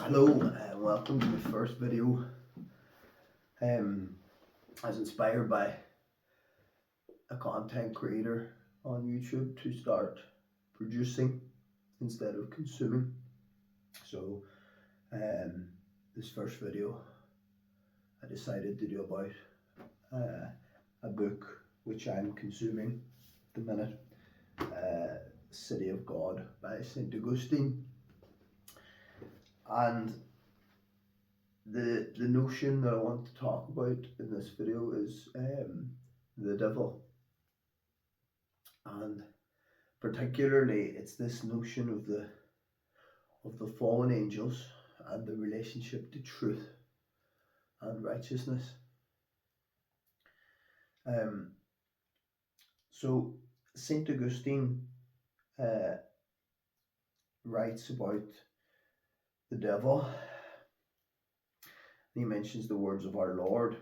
Hello and welcome to the first video. I was inspired by a content creator on YouTube to start producing instead of consuming. So this first video I decided to do about a book which I'm consuming at the minute, City of God by St. Augustine. And the notion that I want to talk about in this video is the devil, and particularly it's this notion of the fallen angels and the relationship to truth and righteousness. So Saint Augustine writes about the devil. He mentions the words of our Lord.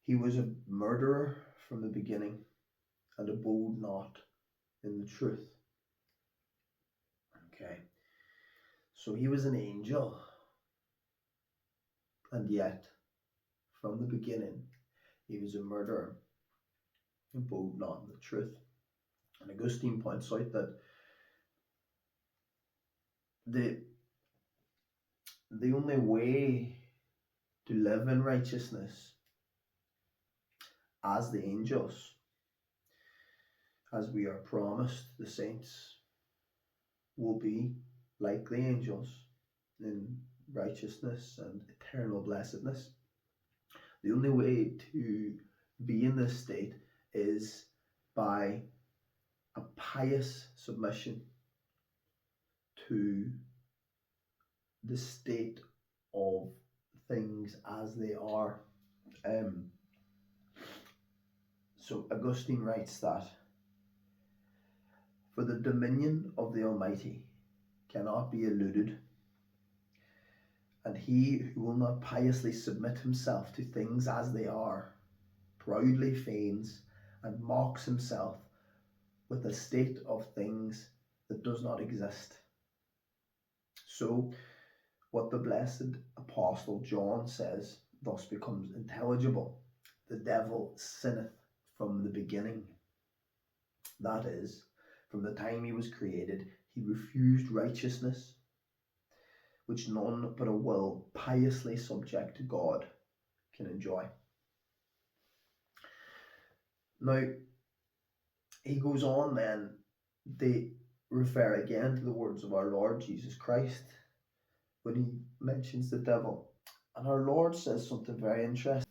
He was a murderer from the beginning and abode not in the truth. Okay, so he was an angel, and yet from the beginning he was a murderer, abode not in the truth. And Augustine points out that the only way to live in righteousness as the angels, as we are promised, the saints will be like the angels in righteousness and eternal blessedness. The only way to be in this state is by a pious submission to the state of things as they are. So Augustine writes that for the dominion of the Almighty cannot be eluded, and he who will not piously submit himself to things as they are proudly feigns and mocks himself with a state of things that does not exist. So what the blessed Apostle John says thus becomes intelligible. The devil sinneth from the beginning. That is, from the time he was created, he refused righteousness, which none but a will piously subject to God can enjoy. Now, he goes on then, they refer again to the words of our Lord Jesus Christ when he mentions the devil. And our Lord says something very interesting.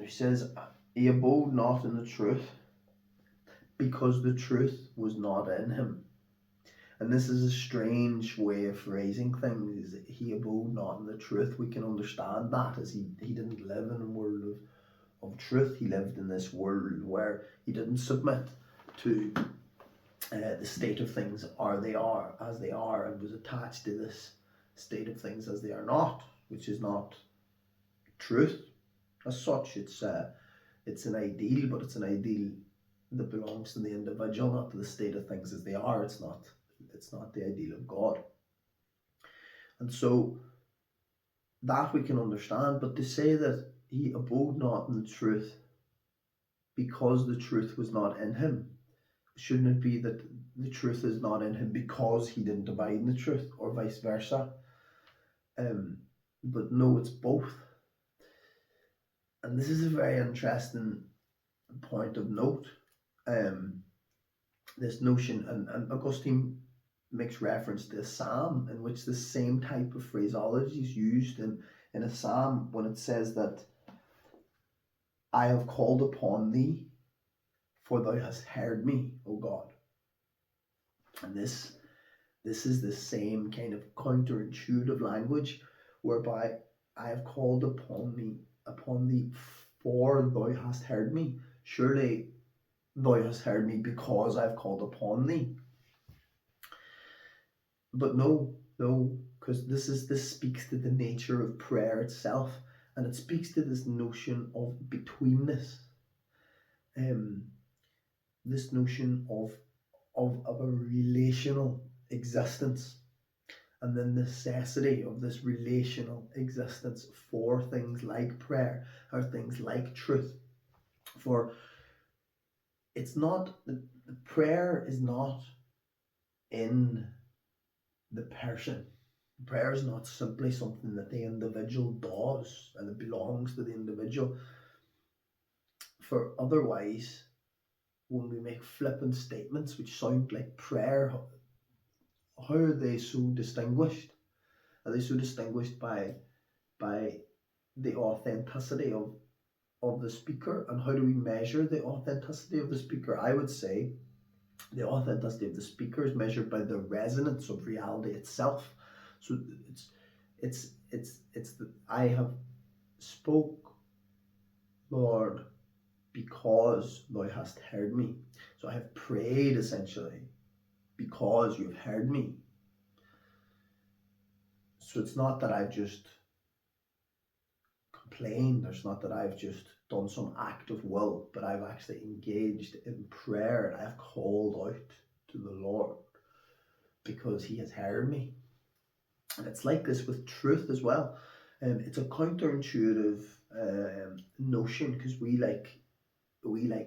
He says, he abode not in the truth because the truth was not in him. And this is a strange way of phrasing things. He abode not in the truth. We can understand that as he didn't live in a world of truth. He lived in this world where he didn't submit to the state of things as they are, and was attached to this state of things as they are not, which is not truth as such. It's an ideal, but it's an ideal that belongs to the individual, not to the state of things as they are. It's not the ideal of God. And so that we can understand, but to say that he abode not in the truth because the truth was not in him, shouldn't it be that the truth is not in him because he didn't abide in the truth, or vice versa? But no, it's both. And this is a very interesting point of note. This notion, and Augustine makes reference to a psalm in which the same type of phraseology is used in a psalm when it says that I have called upon thee, for thou hast heard me, O God. And this is the same kind of counterintuitive language whereby I have called upon thee, for thou hast heard me. Surely thou hast heard me because I've called upon thee. But no, because this speaks to the nature of prayer itself, and it speaks to this notion of betweenness, this notion of a relational existence. and the necessity of this relational existence for things like prayer or things like truth. For it's not, the prayer is not in the person. Prayer is not simply something that the individual does and it belongs to the individual. For otherwise, when we make flippant statements which sound like prayer, how are they so distinguished? Are they so distinguished by the authenticity of the speaker? And how do we measure the authenticity of the speaker? I would say the authenticity of the speaker is measured by the resonance of reality itself. So it's that I have spoke, Lord, because thou hast heard me. So I have prayed essentially because you've heard me. So it's not that I've just complained, it's not that I've just done some act of will, but I've actually engaged in prayer and I've called out to the Lord because he has heard me. And it's like this with truth as well. It's a counterintuitive notion because we like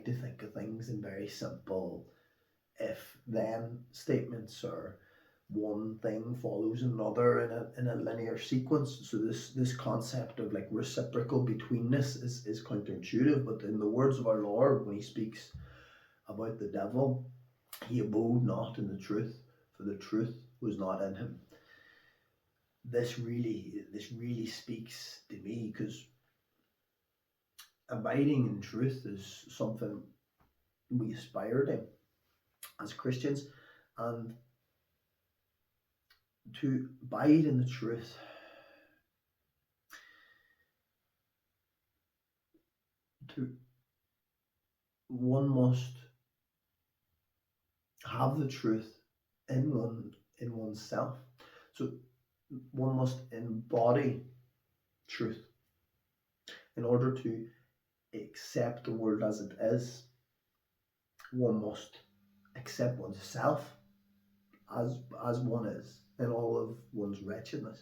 to think of things in very simple if then statements, or one thing follows another in a linear sequence. So this concept of like reciprocal betweenness is counterintuitive. But in the words of our Lord, when he speaks about the devil, he abode not in the truth, for the truth was not in him. This really speaks to me, because abiding in truth is something we aspire to as Christians, and to abide in the truth, one must have the truth in oneself. So one must embody truth in order to accept the world as it is. One must accept oneself as one is in all of one's wretchedness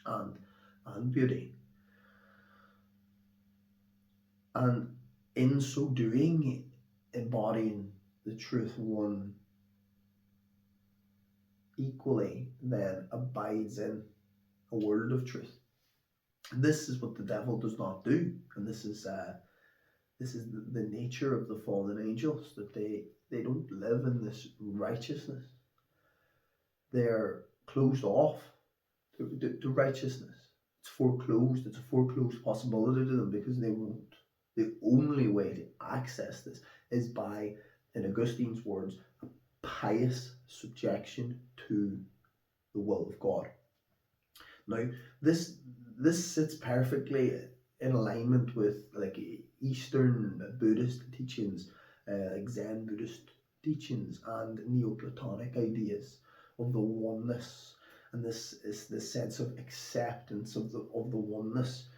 and beauty. And in so doing, embodying the truth, one equally then abides in a world of truth. This is what the devil does not do, and this is the nature of the fallen angels, that they don't live in this righteousness. They're closed off to righteousness. It's foreclosed. It's a foreclosed possibility to them, because they won't. The only way to access this is by, in Augustine's words, a pious subjection to the will of God. Now, this sits perfectly in alignment with like Eastern Buddhist teachings, like Zen Buddhist teachings, and Neoplatonic ideas of the oneness, and this is the sense of acceptance of the oneness.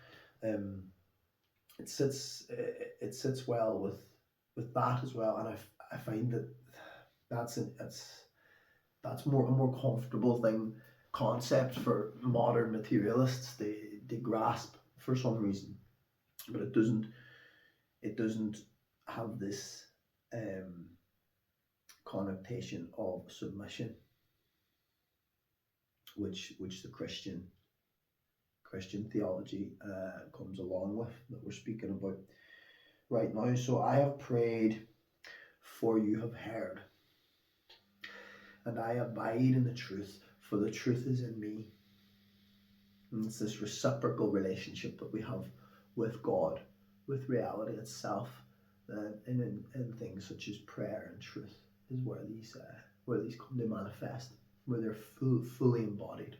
It sits well with that as well, and I find that that's a more comfortable concept for modern materialists to grasp for some reason, but it doesn't have this connotation of submission, which the Christian theology comes along with, that we're speaking about right now. So I have prayed, for you have heard, and I abide in the truth, for the truth is in me. And it's this reciprocal relationship that we have with God, with reality itself, in things such as prayer and truth, is where these come to manifest, where they're fully embodied.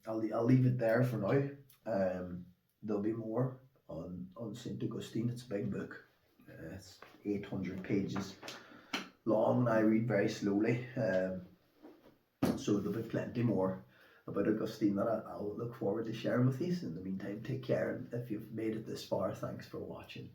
I'll leave it there for now. There'll be more on St. Augustine. It's a big book. It's 800 pages long, and I read very slowly. So there'll be plenty more about Augustine that I'll look forward to sharing with you. In the meantime, take care, and if you've made it this far, thanks for watching.